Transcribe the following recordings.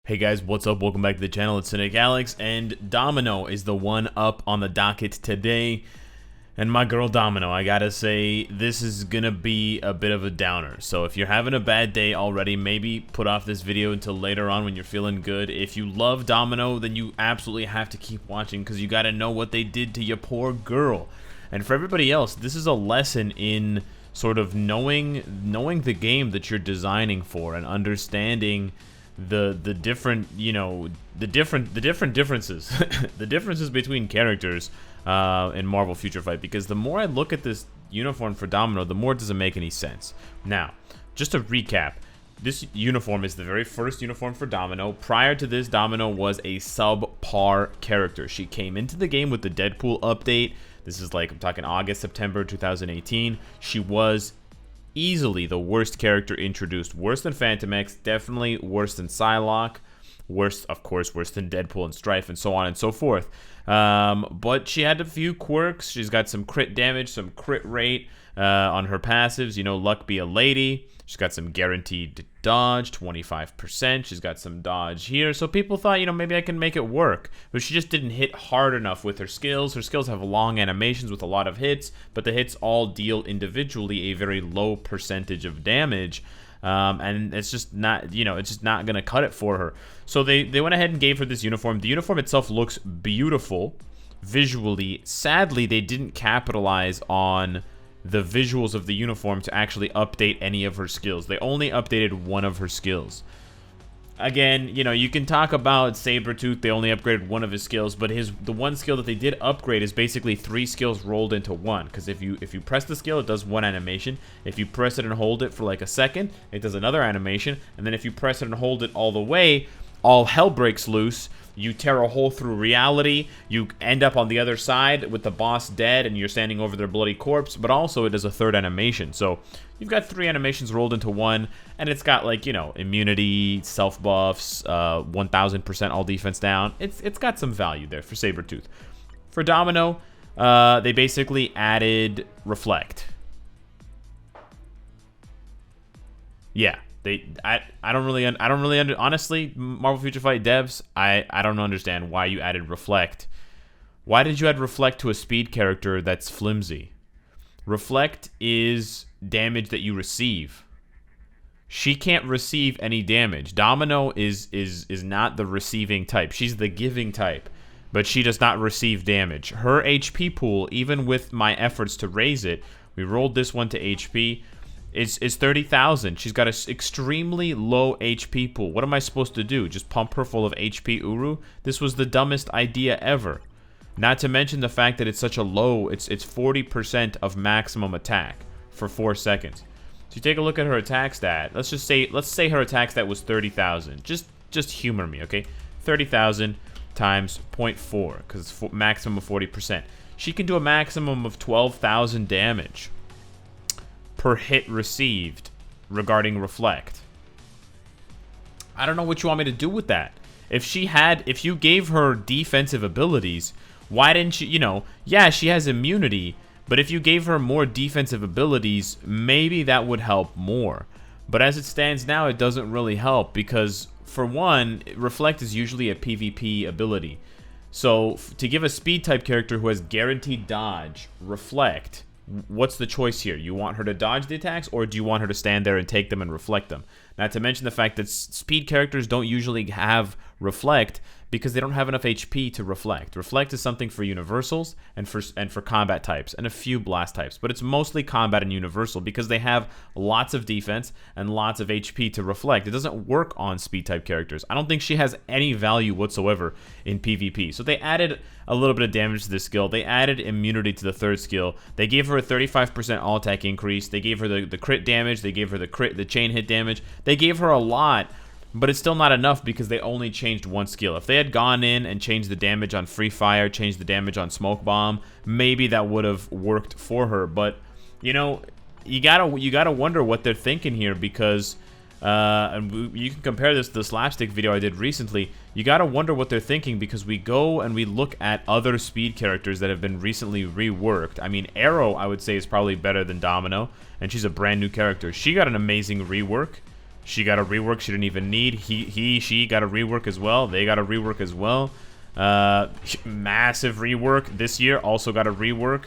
Hey guys, what's up? Welcome back to the channel. It's Cynicalex, and Domino is the one up on the docket today. And my girl Domino, I gotta say, this is gonna be a bit of a downer. So if you're having a bad day already, maybe put off this video until later on when you're feeling good. If you love Domino, then you absolutely have to keep watching because you gotta know what they did to your poor girl. And for everybody else, this is a lesson in sort of knowing the game that you're designing for and understanding the different, you know, the different differences the differences between characters in Marvel Future Fight, because the more I look at this uniform for Domino, the more it doesn't make any sense. Now, just to recap, this uniform is the very first uniform for Domino. Prior to this, Domino was a subpar character. She came into the game with the Deadpool update. This is like, I'm talking August, September 2018. She was easily the worst character introduced. Worse than Phantom X, definitely worse than Psylocke, worse, of course, worse than Deadpool and Strife, and so on and so forth. But she had a few quirks. She's got some crit damage, some crit rate on her passives. You know, Luck Be a Lady. She's got some guaranteed dodge, 25%. She's got some dodge here. So people thought, you know, maybe I can make it work. But she just didn't hit hard enough with her skills. Her skills have long animations with a lot of hits, but the hits all deal individually a very low percentage of damage. And it's just not, you know, it's just not going to cut it for her. So they went ahead and gave her this uniform. The uniform itself looks beautiful visually. Sadly, they didn't capitalize on the visuals of the uniform to actually update any of her skills. They only updated one of her skills. Again, you know, you can talk about Sabretooth. They only upgraded one of his skills, but the one skill that they did upgrade is basically 3 skills rolled into one. Because if you press the skill, it does one animation. If you press it and hold it for like a second, it does another animation. And then if you press it and hold it all the way, all hell breaks loose. You tear a hole through reality. You end up on the other side with the boss dead, and you're standing over their bloody corpse. But also, it does a third animation. So you've got 3 animations rolled into one, and it's got, like, you know, immunity, self buffs, 1000% all defense down. It's got some value there for Sabretooth. For Domino, they basically added Reflect. Yeah. I don't really honestly, Marvel Future Fight devs, I don't understand why you added Reflect. Why did you add Reflect to a speed character that's flimsy? Reflect is damage that you receive. She can't receive any damage. Domino is not the receiving type. She's the giving type, but she does not receive damage. Her HP pool, even with my efforts to raise it, we rolled this one to HP, is 30,000. She's got an extremely low HP pool. What am I supposed to do? Just pump her full of HP Uru? This was the dumbest idea ever. Not to mention the fact that it's such a low, it's 40% of maximum attack for 4 seconds. So you take a look at her attack stat. Let's say her attack stat was 30,000. Just humor me, okay? 30,000 times 0.4, because it's maximum of 40%. She can do a maximum of 12,000 damage per hit received regarding Reflect. I don't know what you want me to do with that. If you gave her defensive abilities, why didn't you, you know, yeah, she has immunity, but if you gave her more defensive abilities, maybe that would help more. But as it stands now, it doesn't really help because, for one, Reflect is usually a PvP ability. So to give a speed type character who has guaranteed dodge, Reflect, what's the choice here? You want her to dodge the attacks, or do you want her to stand there and take them and reflect them? Not to mention the fact that speed characters don't usually have Reflect because they don't have enough HP to reflect. Reflect is something for universals and for combat types and a few blast types, but it's mostly combat and universal because they have lots of defense and lots of HP to reflect. It doesn't work on speed type characters. I don't think she has any value whatsoever in PvP. So they added a little bit of damage to this skill. They added immunity to the third skill. They gave her a 35% all attack increase. They gave her the crit damage. They gave her the chain hit damage. They gave her a lot, but it's still not enough because they only changed one skill. If they had gone in and changed the damage on Free Fire, changed the damage on Smoke Bomb, maybe that would have worked for her. But, you know, you gotta wonder what they're thinking here because, and you can compare this to the slapstick video I did recently. You gotta wonder what they're thinking because we go and we look at other speed characters that have been recently reworked. I mean, Arrow, I would say, is probably better than Domino, and she's a brand new character. She got an amazing rework. She got a rework she didn't even need. She got a rework as well. They got a rework as well. Massive rework this year. Also got a rework.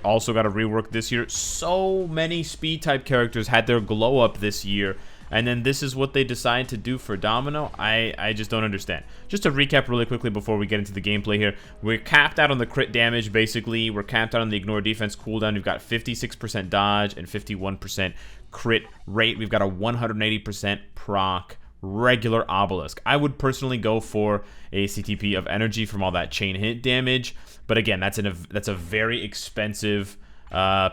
Also got a rework this year. So many speed type characters had their glow up this year. And then this is what they decide to do for Domino. I just don't understand. Just to recap really quickly before we get into the gameplay here. We're capped out on the crit damage, basically. We're capped out on the ignore defense cooldown. We've got 56% dodge and 51% crit rate. We've got a 180% proc regular obelisk. I would personally go for a CTP of energy from all that chain hit damage. But again, that's a very expensive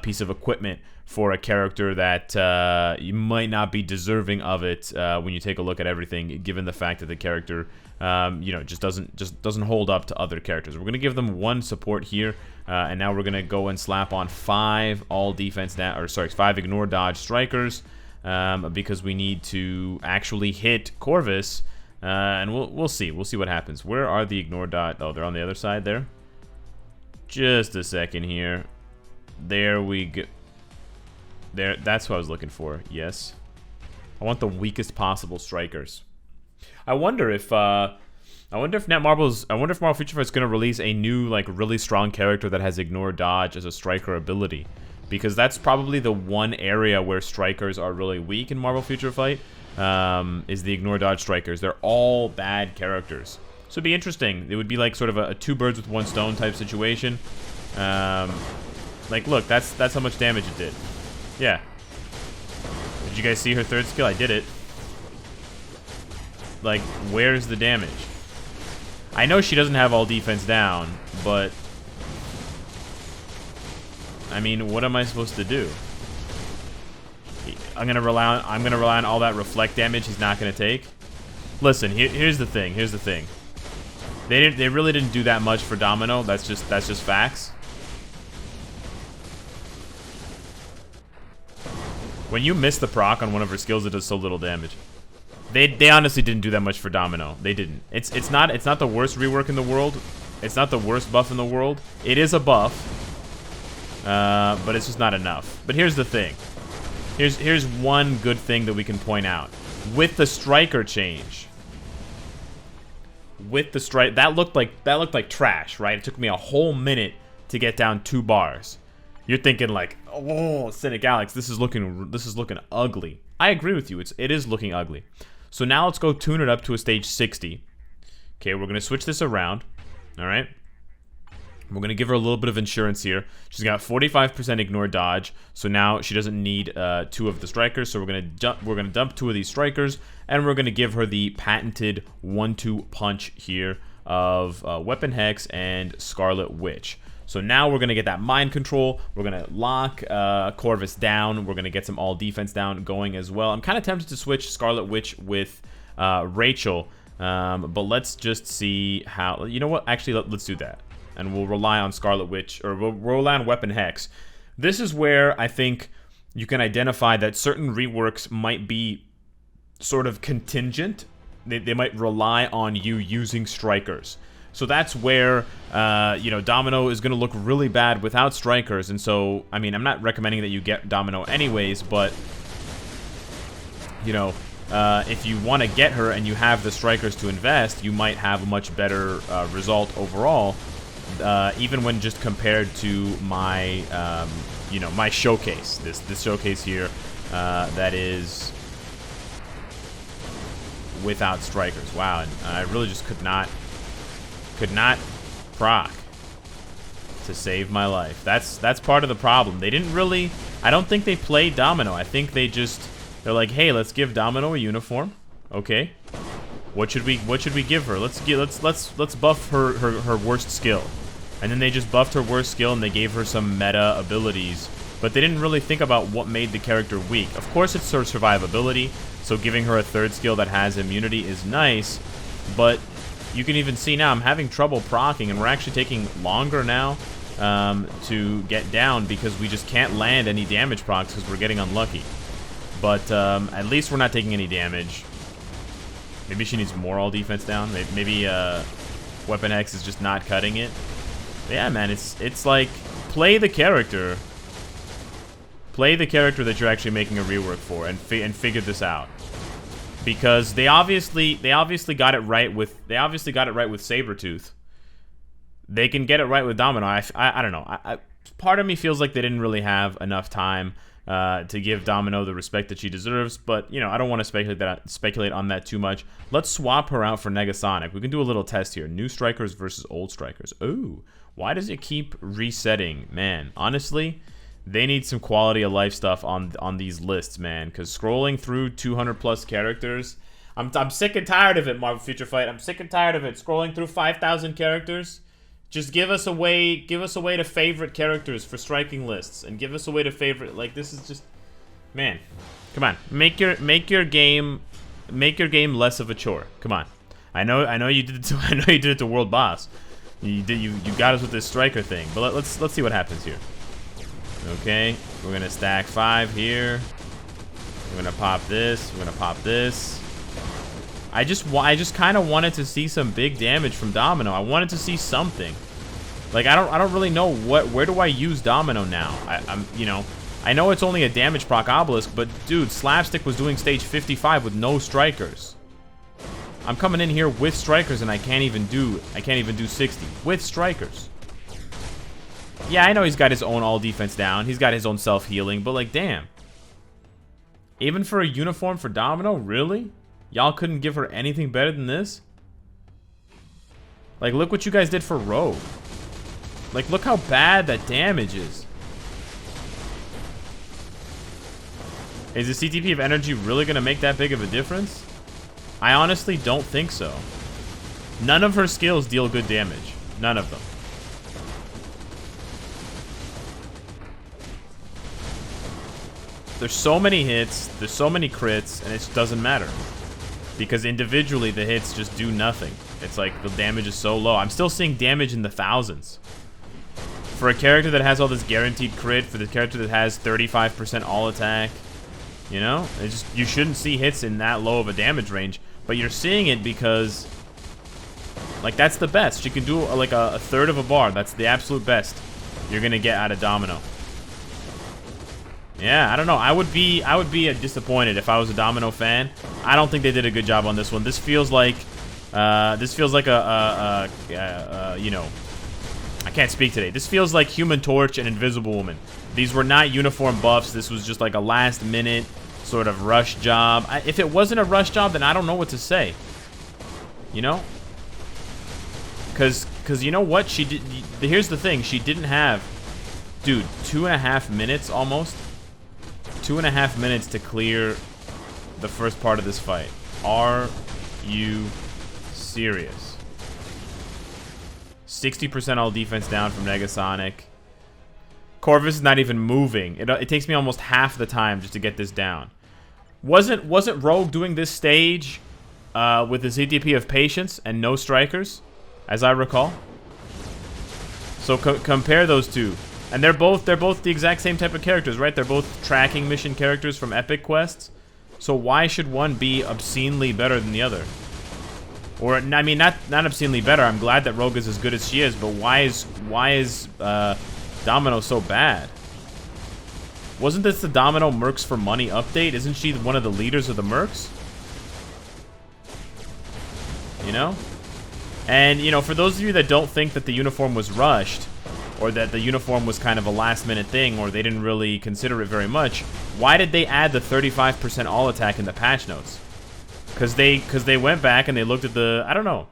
piece of equipment for a character that you might not be deserving of it when you take a look at everything, given the fact that the character, just doesn't hold up to other characters. We're gonna give them 1 support here, and now we're gonna go and slap on 5 all defense or sorry, 5 ignore dodge strikers, because we need to actually hit Corvus, and we'll see what happens. Where are the ignore dodge? Oh, they're on the other side there. Just a second here. There we go. There, that's what I was looking for. Yes, I want the weakest possible strikers. I wonder if Marvel Future Fight is gonna release a new, like, really strong character that has ignore dodge as a striker ability, because that's probably the one area where strikers are really weak in Marvel Future Fight. Is the ignore dodge strikers. They're all bad characters, so it'd be interesting. It would be like sort of a 2 birds with 1 stone type situation. Like, look, that's how much damage it did. Yeah. Did you guys see her 3rd skill? I did it. Like, where's the damage? I know she doesn't have all defense down, but I mean, what am I supposed to do? I'm gonna rely on all that reflect damage he's not gonna take. Listen, here's the thing. Here's the thing. They really didn't do that much for Domino. That's just facts. When you miss the proc on one of her skills, it does so little damage. They honestly didn't do that much for Domino. They didn't. It's not the worst rework in the world. It's not the worst buff in the world. It is a buff, but it's just not enough. But here's the thing. Here's one good thing that we can point out. With the striker change, that looked like trash, right? It took me a whole minute to get down 2 bars. You're thinking like, oh, Cynicalex, this is looking ugly. I agree with you. It is looking ugly. So now let's go tune it up to a stage 60. Okay, we're gonna switch this around. All right. We're gonna give her a little bit of insurance here. She's got 45% ignore dodge, so now she doesn't need 2 of the strikers. So we're gonna dump 2 of these strikers, and we're gonna give her the patented 1-2 punch here of Weapon Hex and Scarlet Witch. So now we're going to get that mind control. We're going to lock Corvus down. We're going to get some all defense down going as well. I'm kind of tempted to switch Scarlet Witch with Rachel. But let's just see how... You know what? Actually, let's do that. And we'll rely on Scarlet Witch, or we'll rely on Weapon Hex. This is where I think you can identify that certain reworks might be sort of contingent. They might rely on you using strikers. So that's where, Domino is going to look really bad without strikers. And so, I mean, I'm not recommending that you get Domino anyways, but, if you want to get her and you have the strikers to invest, you might have a much better result overall, even when just compared to my, my showcase. This showcase here that is without strikers. Wow, and I really just could not proc to save my life. That's part of the problem. They didn't really... I don't think they played Domino. I think they're like, hey, let's give Domino a uniform. Okay. What should we give her? Let's buff her worst skill. And then they just buffed her worst skill and they gave her some meta abilities. But they didn't really think about what made the character weak. Of course, it's her survivability, so giving her a 3rd skill that has immunity is nice, but you can even see now I'm having trouble proccing, and we're actually taking longer now to get down because we just can't land any damage procs because we're getting unlucky. But at least we're not taking any damage. Maybe she needs more all defense down. Maybe Weapon X is just not cutting it. But yeah, man, it's like, play the character. Play the character that you're actually making a rework for, and figure this out. because they obviously got it right with Sabretooth. They can get it right with Domino. I don't know. Part of me feels like they didn't really have enough time to give Domino the respect that she deserves, but you know, I don't want to speculate on that too much. Let's swap her out for Negasonic. We can do a little test here. New strikers versus old strikers. Ooh, why does it keep resetting? Man, honestly, they need some quality of life stuff on these lists, man, because scrolling through 200 plus characters, I'm sick and tired of it, Marvel Future Fight. I'm sick and tired of it. Scrolling through 5,000 characters. Just give us a way to favorite characters for striking lists, and give us a way to favorite. Like, this is just, man, come on, make your game less of a chore. Come on, I know you did it to World Boss. You got us with this striker thing, but let's see what happens here. Okay, we're gonna stack 5 here. We're gonna pop this. We're gonna pop this. I just kind of wanted to see some big damage from Domino. I wanted to see something. Like, I don't really know where do I use Domino now? I know it's only a damage proc obelisk, but dude, Slapstick was doing stage 55 with no strikers. I'm coming in here with strikers and I can't even do 60 with strikers. Yeah, I know he's got his own all defense down. He's got his own self-healing, but like, damn. Even for a uniform for Domino, really? Y'all couldn't give her anything better than this? Like, look what you guys did for Rogue. Like, look how bad that damage is. Is the CTP of energy really going to make that big of a difference? I honestly don't think so. None of her skills deal good damage. None of them. There's so many hits, there's so many crits, and it just doesn't matter. Because individually, the hits just do nothing. It's like the damage is so low. I'm still seeing damage in the thousands. For a character that has all this guaranteed crit, for the character that has 35% all attack, you know? It's just, you shouldn't see hits in that low of a damage range. But you're seeing it because, like, that's the best. She can do like a third of a bar. That's the absolute best you're going to get out of Domino. Yeah, I don't know. I would be disappointed if I was a Domino fan. I don't think they did a good job on this one. This feels like you know, I can't speak today. This feels like Human Torch and Invisible Woman. These were not uniform buffs. This was just like a last minute sort of rush job. If it wasn't a rush job, then I don't know what to say. You know? Cause you know what? She did. Here's the thing. She didn't have, dude, 2.5 minutes almost. 2.5 minutes to clear the first part of this fight. Are you serious? 60% all defense down from Negasonic. Corvus is not even moving. It takes me almost half the time just to get this down. Wasn't Rogue doing this stage with the CTP of Patience and no strikers, as I recall? So compare those two. And they're both the exact same type of characters, right? They're both tracking mission characters from Epic Quests. So why should one be obscenely better than the other? Or, I mean, not obscenely better. I'm glad that Rogue is as good as she is, but why is Domino so bad? Wasn't this the Domino Mercs for Money update? Isn't she one of the leaders of the Mercs? You know? And, you know, for those of you that don't think that the uniform was rushed, or that the uniform was kind of a last-minute thing, or they didn't really consider it very much, why did they add the 35% all attack in the patch notes? Because they went back and they looked at the, I don't know,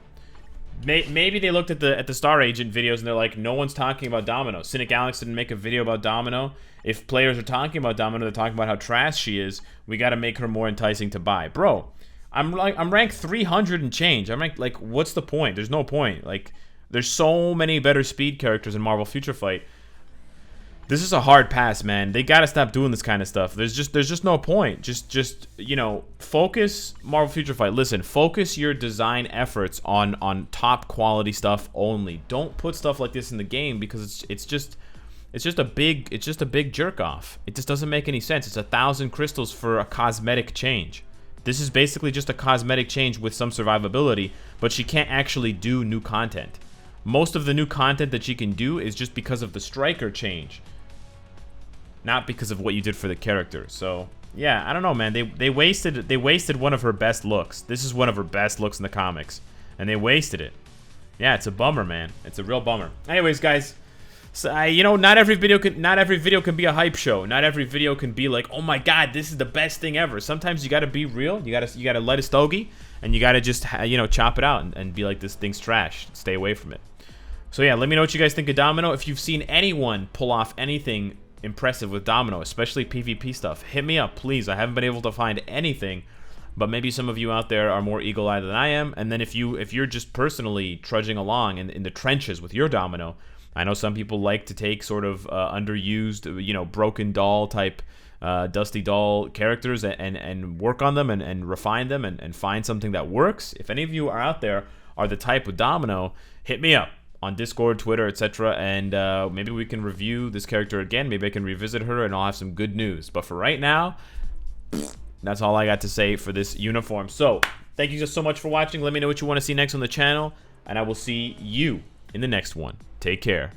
maybe they looked at the Star Agent videos and they're like, no one's talking about Domino. Cynicalex didn't make a video about Domino. If players are talking about Domino, they're talking about how trash she is. We got to make her more enticing to buy, bro. I'm ranked 300 and change. I'm ranked, like, what's the point? There's no point. Like, there's so many better speed characters in Marvel Future Fight. This is a hard pass, man. They gotta stop doing this kind of stuff. There's just no point. Just you know, focus Marvel Future Fight. Listen, focus your design efforts on top quality stuff only. Don't put stuff like this in the game because it's just a big jerk off. It just doesn't make any sense. It's 1,000 crystals for a cosmetic change. This is basically just a cosmetic change with some survivability, but she can't actually do new content. Most of the new content that she can do is just because of the striker change, not because of what you did for the character. So yeah, I don't know, man. They wasted one of her best looks. This is one of her best looks in the comics, and they wasted it. Yeah, it's a bummer, man. It's a real bummer. Anyways, guys, so you know, not every video can be a hype show. Not every video can be like, oh my god, this is the best thing ever. Sometimes you gotta be real. You gotta let it stogie, and you gotta just you know, chop it out and be like, this thing's trash. Stay away from it. So yeah, let me know what you guys think of Domino. If you've seen anyone pull off anything impressive with Domino, especially PvP stuff, hit me up, please. I haven't been able to find anything, but maybe some of you out there are more eagle-eyed than I am. And then if you're just personally trudging along in the trenches with your Domino, I know some people like to take sort of underused, you know, broken doll type, dusty doll characters and work on them and refine them and find something that works. If any of you are out there are the type with Domino, hit me up on Discord, Twitter, etc. And maybe we can review this character again. Maybe I can revisit her and I'll have some good news. But for right now, that's all I got to say for this uniform. So thank you just so much for watching. Let me know what you want to see next on the channel, and I will see you in the next one. Take care.